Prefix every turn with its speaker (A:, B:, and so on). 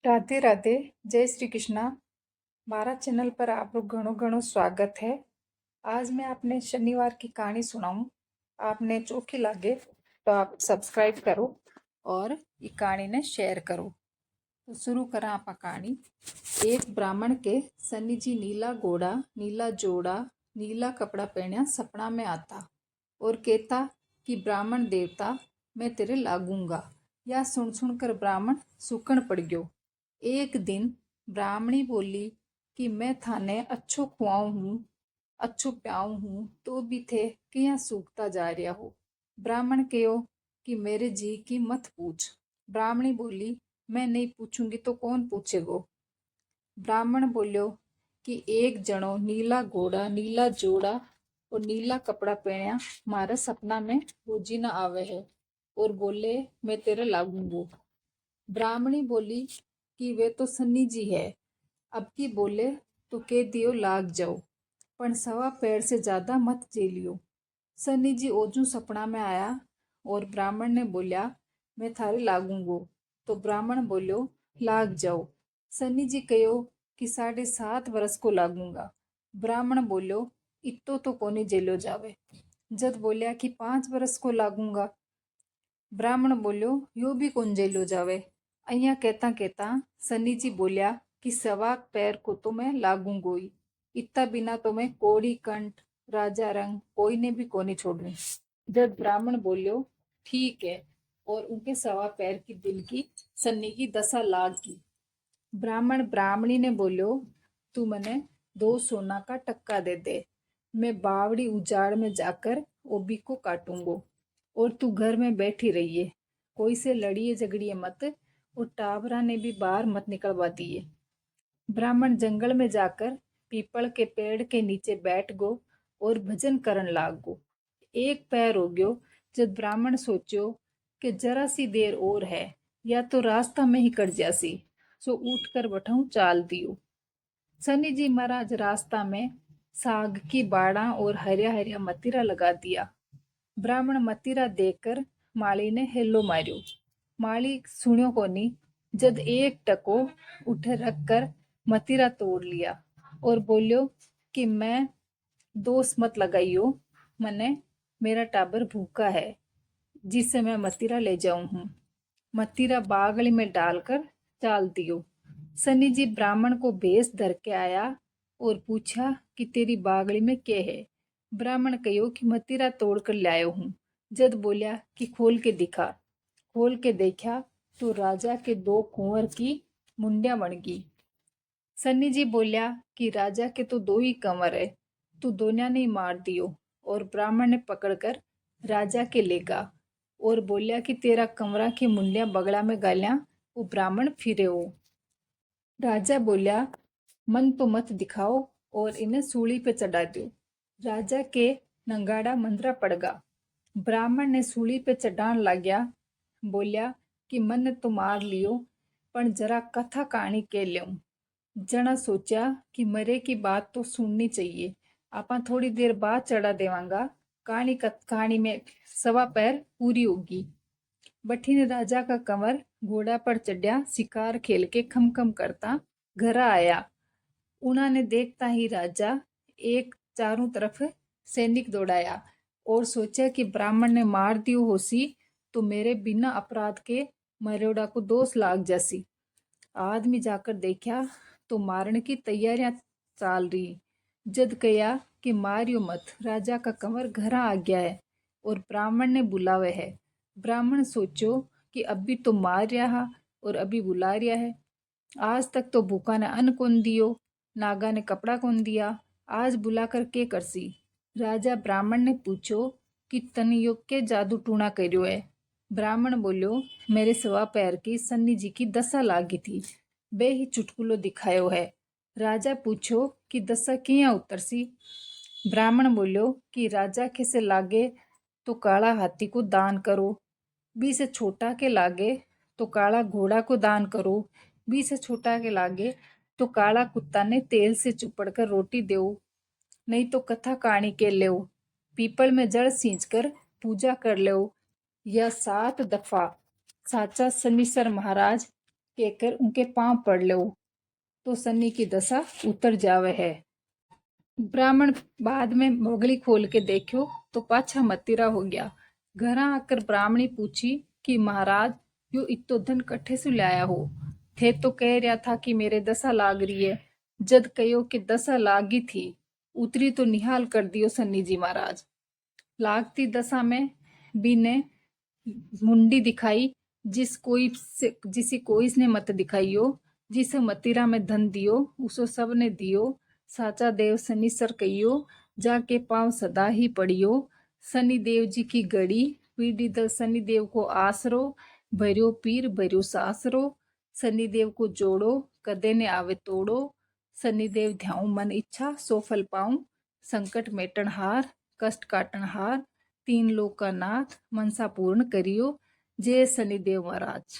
A: राधे राधे। जय श्री कृष्णा। मारा चैनल पर आप लोग घणो घणो स्वागत है। आज मैं आपने शनिवार की कहानी सुनाऊं। आपने चोखी लागे तो आप सब्सक्राइब करो और ये कहानी ने शेयर करो। तो शुरू करा आप कहानी। एक ब्राह्मण के सन्नी जी नीला घोड़ा नीला जोड़ा नीला कपड़ा पहना सपना में आता और कहता कि ब्राह्मण देवता मैं तेरे लागूंगा। या सुन सुनकर ब्राह्मण सूखन पड़ गयो। एक दिन ब्राह्मणी बोली कि मैं थाने अच्छो खुआऊं हूँ अच्छो प्याऊं हूँ तो भी थे कि यहाँ सूखता जा रहा हो। ब्राह्मण कहो कि मेरे जी की मत पूछ। ब्राह्मणी बोली मैं नहीं पूछूंगी तो कौन पूछेगो। ब्राह्मण बोलियो कि एक जनो नीला घोड़ा नीला जोड़ा और नीला कपड़ा पहना मारे सपना में रोजी न आवे है और बोले मैं तेरे लागूंगो। ब्राह्मणी बोली कि वे तो सन्नी जी है, अब की बोले तो कह दियो लाग जाओ, पण सवा पैर से ज्यादा मत झेलियो। सन्नी जी ओजू सपना में आया और ब्राह्मण ने बोलिया मैं थारे लागूंगो। तो ब्राह्मण बोलियो लाग जाओ। सन्नी जी कहो कि 7.5 वर्ष को लागूंगा। ब्राह्मण बोलियो इतो तो कोनी झेलो जावे। जद बोलिया कि 5 वर्ष को लागूंगा। ब्राह्मण बोलियो यो भी कौन जेलो जावे। अइया कहता कहता सन्नी जी बोलिया कि सवा पैर को तो मैं लागूंगो ही, इतना बिना तो मैं कोड़ी कंठ राजा रंग कोई ने भी कोनी छोड़नी। जब ब्राह्मण बोलियो ठीक है और उनके सवा पैर की दिल की सन्नी की दशा लाग की। ब्राह्मण ब्राह्मणी ने बोलियो तू मने 2 सोना का टक्का दे दे, मैं बावड़ी उजाड़ में जाकर ओबी को काटूंगो और तू घर में बैठी रहिए, कोई से लड़िए झगड़िए मत और टाबरा ने भी बाहर मत निकलवा दिए। ब्राह्मण जंगल में जाकर पीपल के पेड़ के नीचे बैठ गो और भजन करन लाग गो। एक पैर हो गयो जब ब्राह्मण सोचो कि जरा सी देर और है या तो रास्ता में ही कट जासी, सो उठकर बठाऊं चाल दियो। सनी जी महाराज रास्ता में साग की बाड़ा और हरिया हरिया मतीरा लगा दिया। ब्राह्मण मतीरा देखकर माली ने हेलो मारियो। माली सुनियो कोनी। जद एक टको उठे रख कर मतीरा तोड़ लिया और बोलियो कि मैं दोष मत लगाइयो, मने मेरा टाबर भूखा है जिससे मैं मतीरा ले जाऊं हूँ। मतीरा बागली में डालकर चाल दियो। सनी जी ब्राह्मण को भेष धर के आया और पूछा कि तेरी बागली में क्या है। ब्राह्मण कहो कि मतीरा तोड़ कर लायो हूँ। जद बोलिया कि खोल के दिखा। खोल के देखा तो राजा के 2 कुंवर की मुंडिया बन गई। सन्नी जी बोलिया कि राजा के तो 2 ही कंवर है, तू दोनों ने मार दियो। और ब्राह्मण ने पकड़कर राजा के लेगा और बोलिया कि तेरा कंवरा की मुंडिया बगड़ा में गालिया वो ब्राह्मण फिरे हो। राजा बोलिया मन तो मत दिखाओ और इन्हें सूली पे चढ़ा दो। राजा के नंगाड़ा मंदरा पड़गा। ब्राह्मण ने सूली पे चढ़ान लाग्या। बोलिया कि मन ने तो मार लियो पण जरा कथा कहानी कह ल्यूं। जना सोचा कि मरे की बात तो सुननी चाहिए, आपा थोड़ी देर बाद चढ़ा देवांगा, कहानी में सवा पैर पूरी होगी। बठीने राजा का कंवर घोड़ा पर चढ़या शिकार खेल के खम करता घर आया। उन्होंने देखता ही राजा एक चारों तरफ सैनिक दौड़ाया और सोचा कि ब्राह्मण ने मार दियो होसी तो मेरे बिना अपराध के मरोड़ा को दोष लाग जासी। आदमी जाकर देखा तो मारने की तैयारियां चाल रही। जद कया कि मारियो मत, राजा का कंवर घर आ गया है और ब्राह्मण ने बुलावे है। ब्राह्मण सोचो कि अभी तो मार रहा और अभी बुला रहा है। आज तक तो भूखा ने अन्न कौन दियो, नागा ने कपड़ा कौन दिया, आज बुलाकर के करसी। राजा ब्राह्मण ने पूछो कि तन यो के जादू टूणा कर्यो है। ब्राह्मण बोलियो मेरे सवा पैर की सन्नी जी की दशा लागी थी, बे ही चुटकुलो दिखायो है। राजा पूछो कि दशा किया उतरसी। ब्राह्मण बोलियो कि राजा के से लागे तो काला हाथी को दान करो, बी से छोटा के लागे तो काला घोड़ा को दान करो, बी से छोटा के लागे तो काला कुत्ता ने तेल से चुपड़ कर रोटी देओ, नहीं तो कथा कहानी के लेओ, पीपल में जड़ सींच कर पूजा कर लेओ, या 7 दफा साचा शनिश्चर महाराज कहकर उनके पांव पड़ लो तो सन्नी की दशा उतर जावे है। ब्राह्मण बाद में मोगली खोल के देखो तो पाछा मतीरा हो गया। घर आकर ब्राह्मणी पूछी कि महाराज यो इतो धन कट्ठे से लाया हो। थे तो कह रहा था कि मेरे दशा लाग रही है। जद कहो कि दशा लागी थी उतरी तो निहाल कर दियो सन्नी जी महाराज। लागती दशा में भी ने मुंडी दिखाई जिसी कोई ने मत दिखाइयो। जिसे मतीरा में धन दियो उसो सब ने दियो। साचा देव शनि सर कहियो जाके पांव सदा ही पड़ियो। शनि देव जी की गड़ी पीढ़ी दल शनि देव को आसरो। भर्यो पीर भर्यो सासरो। शनि देव को जोड़ो कदे ने आवे तोड़ो। शनि देव ध्याऊ मन इच्छा सो फल पाऊं। संकट मेटन हार कष्ट काटन हार तीन लोक का नाथ मनसा पूर्ण करियो। जय शनिदेव महाराज।